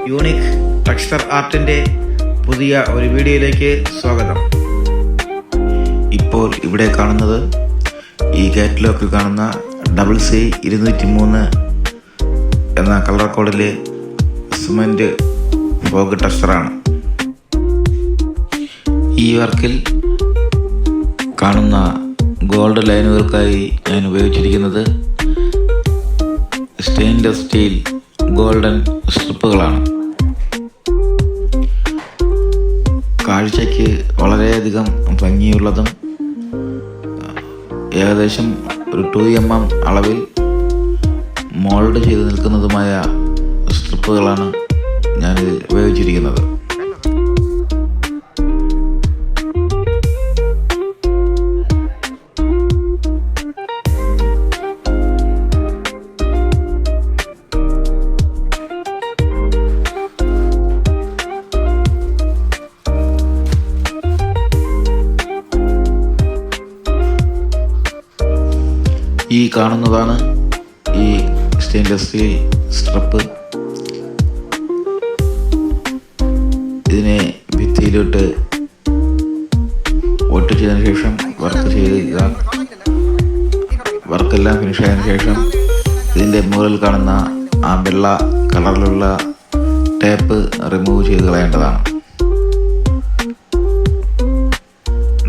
Unique texture ആർട്ടിൻ്റെ പുതിയ ഒരു വീഡിയോയിലേക്ക് സ്വാഗതം. ഇപ്പോൾ ഇവിടെ കാണുന്നത് ഈ കാറ്റലോഗിൽ കാണുന്ന CC203 എന്ന കളർ കോഡിലെ സിമൻറ്റ് ഫോഗ് ടെക്സ്ചറാണ്. ഈ വർക്കിൽ കാണുന്ന ഗോൾഡ് ലൈനുകൾക്കായി ഞാൻ ഉപയോഗിച്ചിരിക്കുന്നത് സ്റ്റെയിൻലെസ് സ്റ്റീൽ ഗോൾഡൻ സ്ട്രിപ്പുകളാണ്. കാഴ്ചയ്ക്ക് വളരെയധികം ഭംഗിയുള്ളതും ഏകദേശം ഒരു 2 mm അളവിൽ മോൾഡ് ചെയ്ത് നിൽക്കുന്നതുമായ സ്ട്രിപ്പുകളാണ് ഞാനിതിൽ ഉപയോഗിച്ചിരിക്കുന്നത്. ഈ കാണുന്നതാണ് ഈ സ്റ്റെയിൻലെസ് സ്റ്റീൽ സ്ട്രിപ്പ്. ഇതിനെ ഭിത്തിയിലോട്ട് ഒട്ടിച്ചതിന് ശേഷം വർക്കെല്ലാം ഫിനിഷ് ആയതിനു ശേഷം ഇതിൻ്റെ മുകളിൽ കാണുന്ന ആ വെള്ള കളറിലുള്ള ടേപ്പ് റിമൂവ് ചെയ്ത് കളയേണ്ടതാണ്.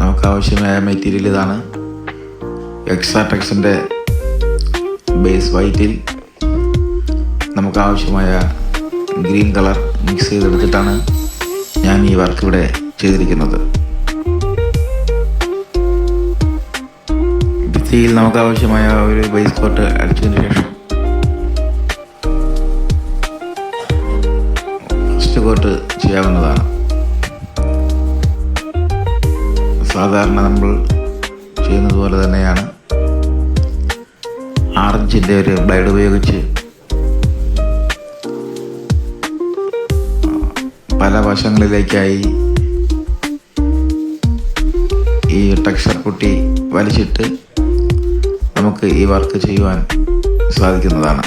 നമുക്ക് ആവശ്യമായ മെറ്റീരിയൽ ഇതാണ്. എക്സാടെക്സിൻ്റെ ബേസ് വൈറ്റിൽ നമുക്ക് ആവശ്യമായ ഗ്രീൻ കളർ മിക്സ് ചെയ്തെടുത്തിട്ടാണ് ഞാൻ ഈ വർക്ക് ഇവിടെ ചെയ്തിരിക്കുന്നത്. ഭിത്തിയിൽ നമുക്ക് ആവശ്യമായ ഒരു ബേസ് കോട്ട് അടിച്ചതിന് ശേഷം ഫസ്റ്റ് കോട്ട് ചെയ്യാവുന്നതാണ്. സാധാരണ നമ്മൾ ചെയ്യുന്നത് പോലെ തന്നെയാണ്. 6 ഇഞ്ചിൻ്റെ ഒരു ബ്ലേഡ് ഉപയോഗിച്ച് പല വശങ്ങളിലേക്കായി ഈ ടെക്സ്ചർ പുട്ടി വലിച്ചിട്ട് നമുക്ക് ഈ വർക്ക് ചെയ്യുവാൻ സാധിക്കുന്നതാണ്.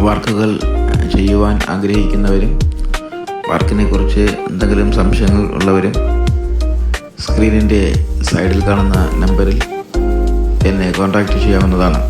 വർക്കുകൾ ചെയ്യുവാൻ ആഗ്രഹിക്കുന്നവരും വർക്കിനെ കുറിച്ച് എന്തെങ്കിലും സംശയങ്ങൾ ഉള്ളവരും സ്ക്രീനിൻ്റെ സൈഡിൽ കാണുന്ന നമ്പറിൽ എന്നെ കോൺടാക്റ്റ് ചെയ്യാവുന്നതാണ്.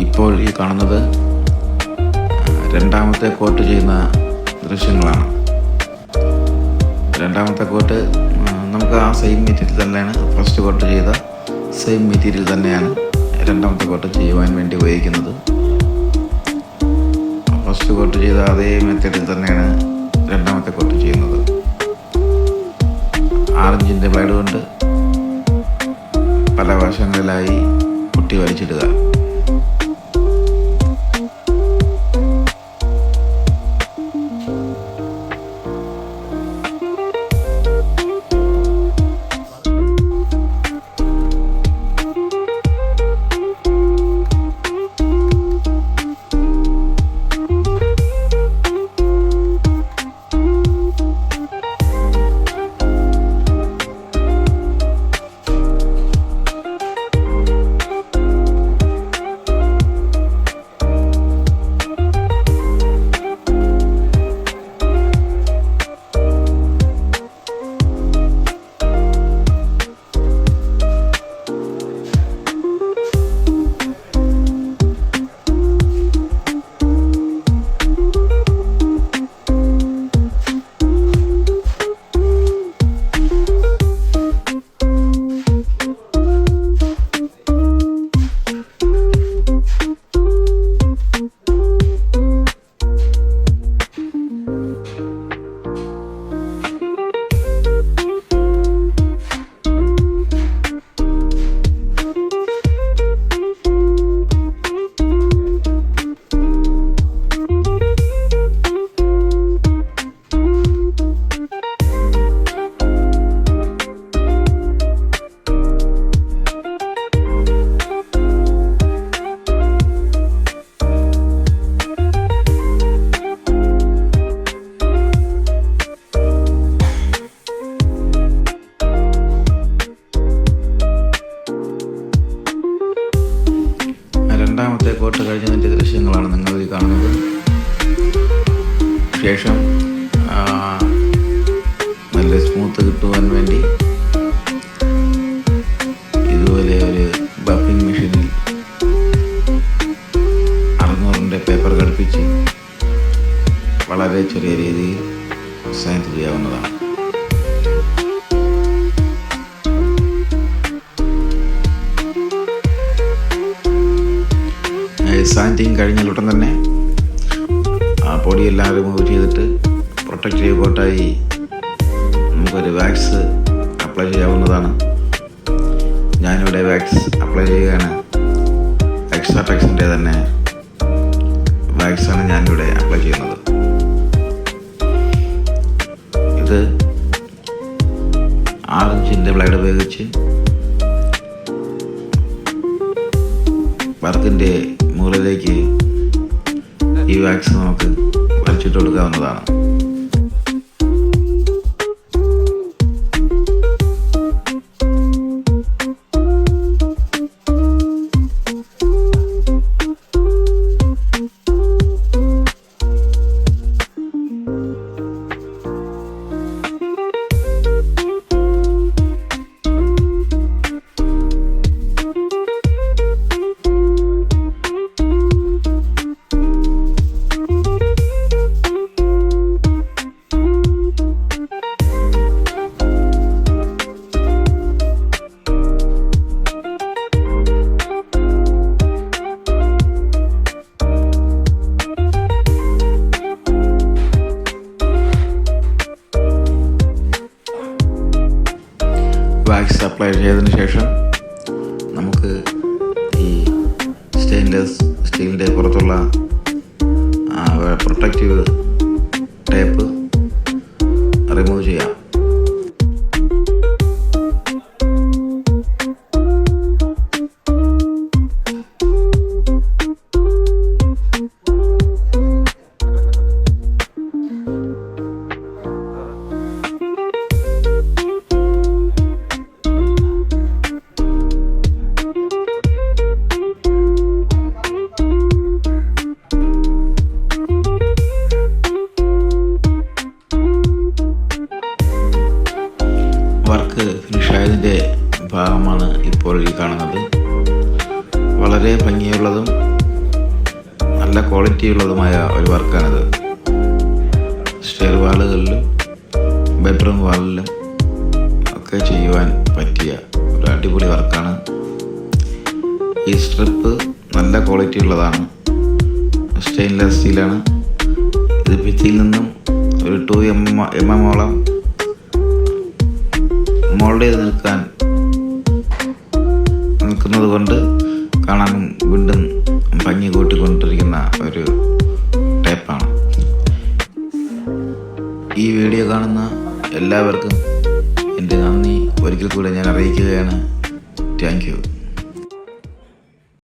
ഇപ്പോൾ ഈ കാണുന്നത് രണ്ടാമത്തെ കോട്ട് ചെയ്യുന്ന ദൃശ്യങ്ങളാണ്. രണ്ടാമത്തെ കോട്ട് നമുക്ക് ആ സെയിം മെറ്റീരിയൽ തന്നെയാണ്. ഫസ്റ്റ് കോട്ട് ചെയ്ത സെയിം മെറ്റീരിയൽ തന്നെയാണ് രണ്ടാമത്തെ കോട്ട് ചെയ്യുവാൻ വേണ്ടി ഉപയോഗിക്കുന്നത്. ഫസ്റ്റ് കോട്ട് ചെയ്ത അതേ മെത്തേഡിൽ തന്നെയാണ് രണ്ടാമത്തെ കോട്ട് ചെയ്യുന്നത്. 6 ഇഞ്ചിൻ്റെ ബ്ലേഡ് കൊണ്ട് പല വശങ്ങളിലായി പുട്ടി വലിച്ചിടുക. നല്ല സ്മൂത്ത് കിട്ടുവാൻ വേണ്ടി ഇതുപോലെ ഒരു ബഫിംഗ് മെഷീനിൽ 600-ന്റെ പേപ്പർ ഘടിപ്പിച്ച് വളരെ ചെറിയ രീതിയിൽ സാൻഡ് ചെയ്യാവുന്നതാണ്. സാൻഡിങ് കഴിഞ്ഞാൽ ഉടൻ തന്നെ ആ പൊടിയെല്ലാം റിമൂവ് ചെയ്തിട്ട് പ്രൊട്ടക്റ്റീവ് കോട്ടായി നമുക്കൊരു വാക്സ് അപ്ലൈ ചെയ്യാവുന്നതാണ്. ഞാനിവിടെ വാക്സ് അപ്ലൈ ചെയ്യുകയാണ്. എക്സാടെക്സിൻ്റെ തന്നെ വാക്സാണ് ഞാനിവിടെ അപ്ലൈ ചെയ്യുന്നത്. ഇത് 6 ഇഞ്ചിൻ്റെ ബ്ലേഡ് ഉപയോഗിച്ച് വർക്കിൻ്റെ മുകളിലേക്ക് ഈ വാക്സ് നമുക്ക് വലിച്ചിട്ട് കൊടുക്കാവുന്നതാണ്. വാക്സ് അപ്ലൈ ചെയ്തതിന് ശേഷം നമുക്ക് ഈ സ്റ്റീലിൻ്റെ പുറത്തുള്ള പ്രൊട്ടക്റ്റീവ് ടേപ്പ് റിമൂവ് ചെയ്യാം. വർക്ക് ഫിനിഷായതിൻ്റെ ഭാഗമാണ് ഇപ്പോൾ ഈ കാണുന്നത്. വളരെ ഭംഗിയുള്ളതും നല്ല ക്വാളിറ്റിയുള്ളതുമായ ഒരു വർക്കാണിത്. സ്റ്റെയർ വാളുകളിലും ബെഡ്റൂം വാളിലും ഒക്കെ ചെയ്യുവാൻ പറ്റിയ ഒരു അടിപൊളി വർക്കാണ്. ഈ സ്ട്രിപ്പ് നല്ല ക്വാളിറ്റി ഉള്ളതാണ്. സ്റ്റെയിൻലെസ് സ്റ്റീലാണ്. ഇത് ഭിത്തിയിൽ നിന്നും ഒരു 2 mm മോൾഡ് ചെയ്ത് നിൽക്കുന്നത് കൊണ്ട് കാണാൻ വീണ്ടും ഭംഗി കൂട്ടിക്കൊണ്ടിരിക്കുന്ന ഒരു ടേപ്പാണ്. ഈ വീഡിയോ കാണുന്ന എല്ലാവർക്കും എൻ്റെ നന്ദി ഒരിക്കൽ കൂടെ ഞാൻ അറിയിക്കുകയാണ്. Thank you.